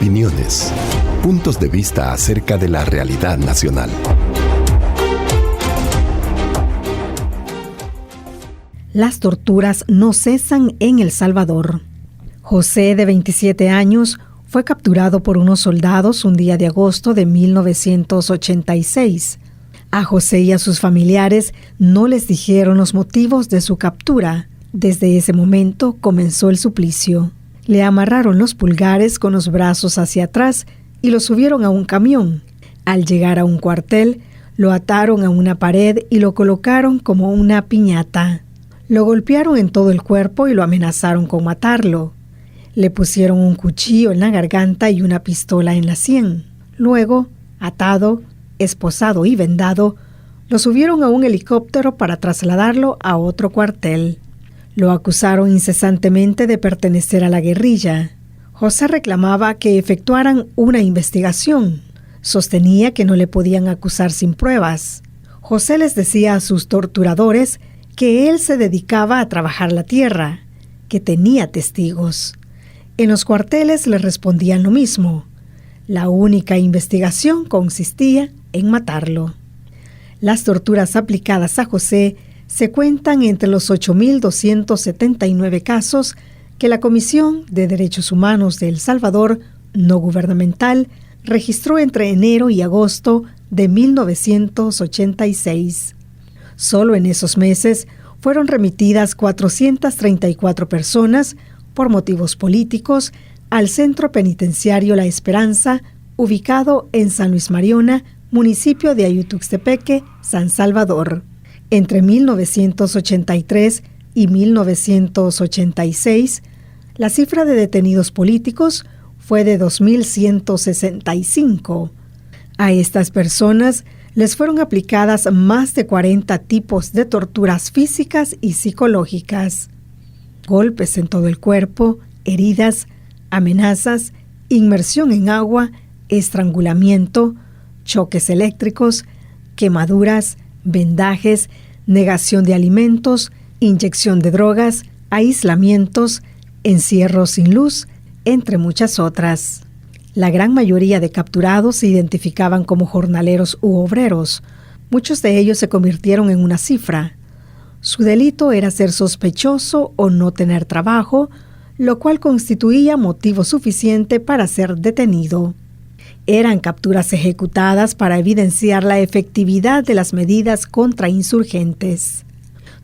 opiniones, puntos de vista acerca de la realidad nacional. Las torturas no cesan en El Salvador. José, de 27 años, fue capturado por unos soldados un día de agosto de 1986. A José y a sus familiares no les dijeron los motivos de su captura. Desde ese momento comenzó el suplicio. Le amarraron los pulgares con los brazos hacia atrás y lo subieron a un camión. Al llegar a un cuartel, lo ataron a una pared y lo colocaron como una piñata. Lo golpearon en todo el cuerpo y lo amenazaron con matarlo. Le pusieron un cuchillo en la garganta y una pistola en la sien. Luego, atado, esposado y vendado, lo subieron a un helicóptero para trasladarlo a otro cuartel. Lo acusaron incesantemente de pertenecer a la guerrilla. José reclamaba que efectuaran una investigación. Sostenía que no le podían acusar sin pruebas. José les decía a sus torturadores que él se dedicaba a trabajar la tierra, que tenía testigos. En los cuarteles le respondían lo mismo. La única investigación consistía en matarlo. Las torturas aplicadas a José se cuentan entre los 8.279 casos que la Comisión de Derechos Humanos de El Salvador, no gubernamental, registró entre enero y agosto de 1986. Solo en esos meses fueron remitidas 434 personas por motivos políticos al Centro Penitenciario La Esperanza, ubicado en San Luis Mariona, municipio de Ayutuxtepeque, San Salvador. Entre 1983 y 1986, la cifra de detenidos políticos fue de 2.165. A estas personas les fueron aplicadas más de 40 tipos de torturas físicas y psicológicas. Golpes en todo el cuerpo, heridas, amenazas, inmersión en agua, estrangulamiento, choques eléctricos, quemaduras, vendajes, negación de alimentos, inyección de drogas, aislamientos, encierro sin luz, entre muchas otras. La gran mayoría de capturados se identificaban como jornaleros u obreros. Muchos de ellos se convirtieron en una cifra. Su delito era ser sospechoso o no tener trabajo, lo cual constituía motivo suficiente para ser detenido. Eran capturas ejecutadas para evidenciar la efectividad de las medidas contra insurgentes.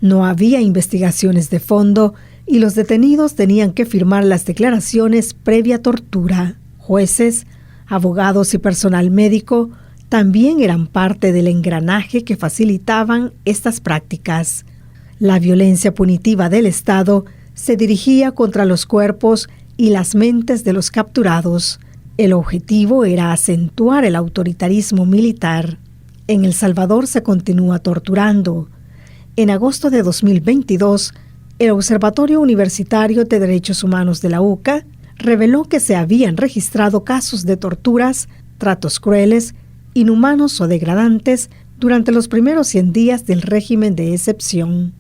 No había investigaciones de fondo y los detenidos tenían que firmar las declaraciones previa tortura. Jueces, abogados y personal médico también eran parte del engranaje que facilitaban estas prácticas. La violencia punitiva del Estado se dirigía contra los cuerpos y las mentes de los capturados. El objetivo era acentuar el autoritarismo militar. En El Salvador se continúa torturando. En agosto de 2022, el Observatorio Universitario de Derechos Humanos de la UCA reveló que se habían registrado casos de torturas, tratos crueles, inhumanos o degradantes durante los primeros 100 días del régimen de excepción.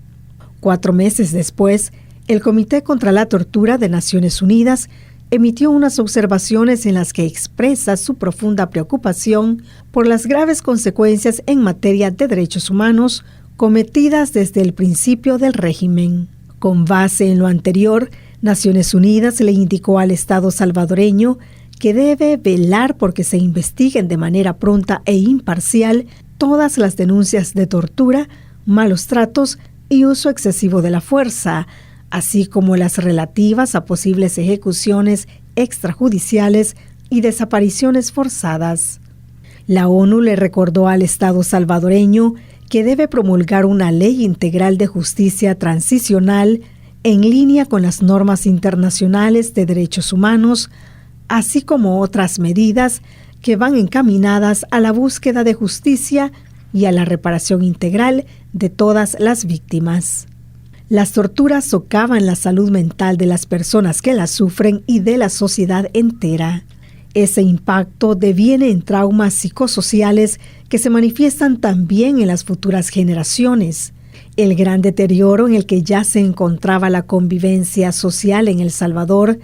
4 meses después, el Comité contra la Tortura de Naciones Unidas emitió unas observaciones en las que expresa su profunda preocupación por las graves consecuencias en materia de derechos humanos cometidas desde el principio del régimen. Con base en lo anterior, Naciones Unidas le indicó al Estado salvadoreño que debe velar porque se investiguen de manera pronta e imparcial todas las denuncias de tortura, malos tratos y uso excesivo de la fuerza, así como las relativas a posibles ejecuciones extrajudiciales y desapariciones forzadas. La ONU le recordó al Estado salvadoreño que debe promulgar una ley integral de justicia transicional en línea con las normas internacionales de derechos humanos, así como otras medidas que van encaminadas a la búsqueda de justicia y a la reparación integral de todas las víctimas. Las torturas socavan la salud mental de las personas que las sufren y de la sociedad entera. Ese impacto deviene en traumas psicosociales que se manifiestan también en las futuras generaciones. El gran deterioro en el que ya se encontraba la convivencia social en El Salvador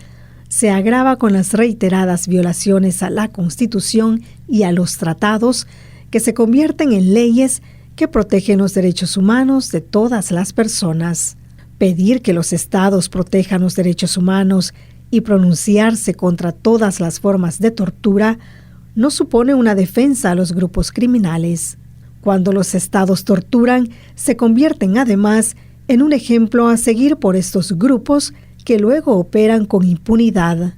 se agrava con las reiteradas violaciones a la Constitución y a los tratados que se convierten en leyes que protegen los derechos humanos de todas las personas. Pedir que los estados protejan los derechos humanos y pronunciarse contra todas las formas de tortura no supone una defensa a los grupos criminales. Cuando los estados torturan, se convierten además en un ejemplo a seguir por estos grupos que luego operan con impunidad.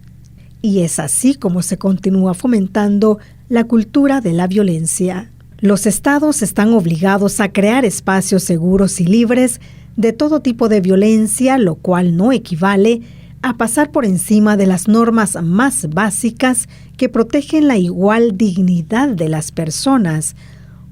Y es así como se continúa fomentando la cultura de la violencia. Los estados están obligados a crear espacios seguros y libres de todo tipo de violencia, lo cual no equivale a pasar por encima de las normas más básicas que protegen la igual dignidad de las personas.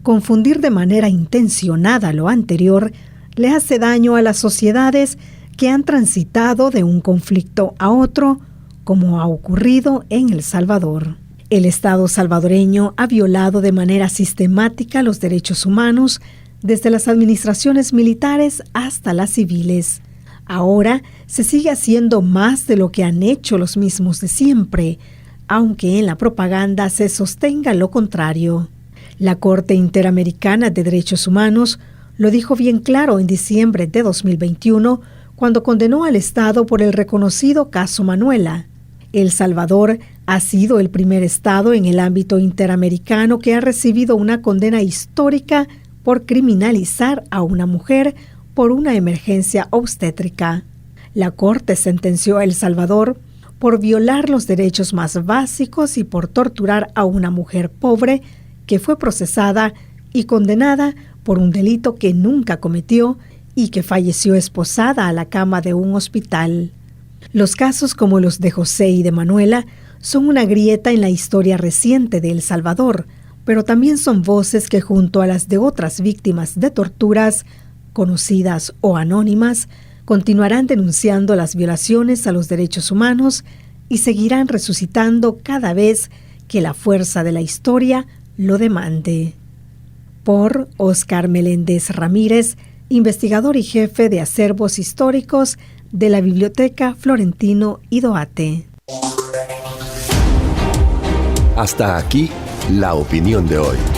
Confundir de manera intencionada lo anterior le hace daño a las sociedades que han transitado de un conflicto a otro, como ha ocurrido en El Salvador. El Estado salvadoreño ha violado de manera sistemática los derechos humanos desde las administraciones militares hasta las civiles. Ahora se sigue haciendo más de lo que han hecho los mismos de siempre, aunque en la propaganda se sostenga lo contrario. La Corte Interamericana de Derechos Humanos lo dijo bien claro en diciembre de 2021, cuando condenó al Estado por el reconocido caso Manuela. El Salvador ha sido el primer Estado en el ámbito interamericano que ha recibido una condena histórica por criminalizar a una mujer por una emergencia obstétrica. La Corte sentenció a El Salvador por violar los derechos más básicos y por torturar a una mujer pobre que fue procesada y condenada por un delito que nunca cometió y que falleció esposada a la cama de un hospital. Los casos como los de José y de Manuela son una grieta en la historia reciente de El Salvador, pero también son voces que junto a las de otras víctimas de torturas, conocidas o anónimas, continuarán denunciando las violaciones a los derechos humanos y seguirán resucitando cada vez que la fuerza de la historia lo demande. Por Óscar Meléndez Ramírez, investigador y jefe de acervos históricos de la Biblioteca Florentino Idoate. Hasta aquí la opinión de hoy.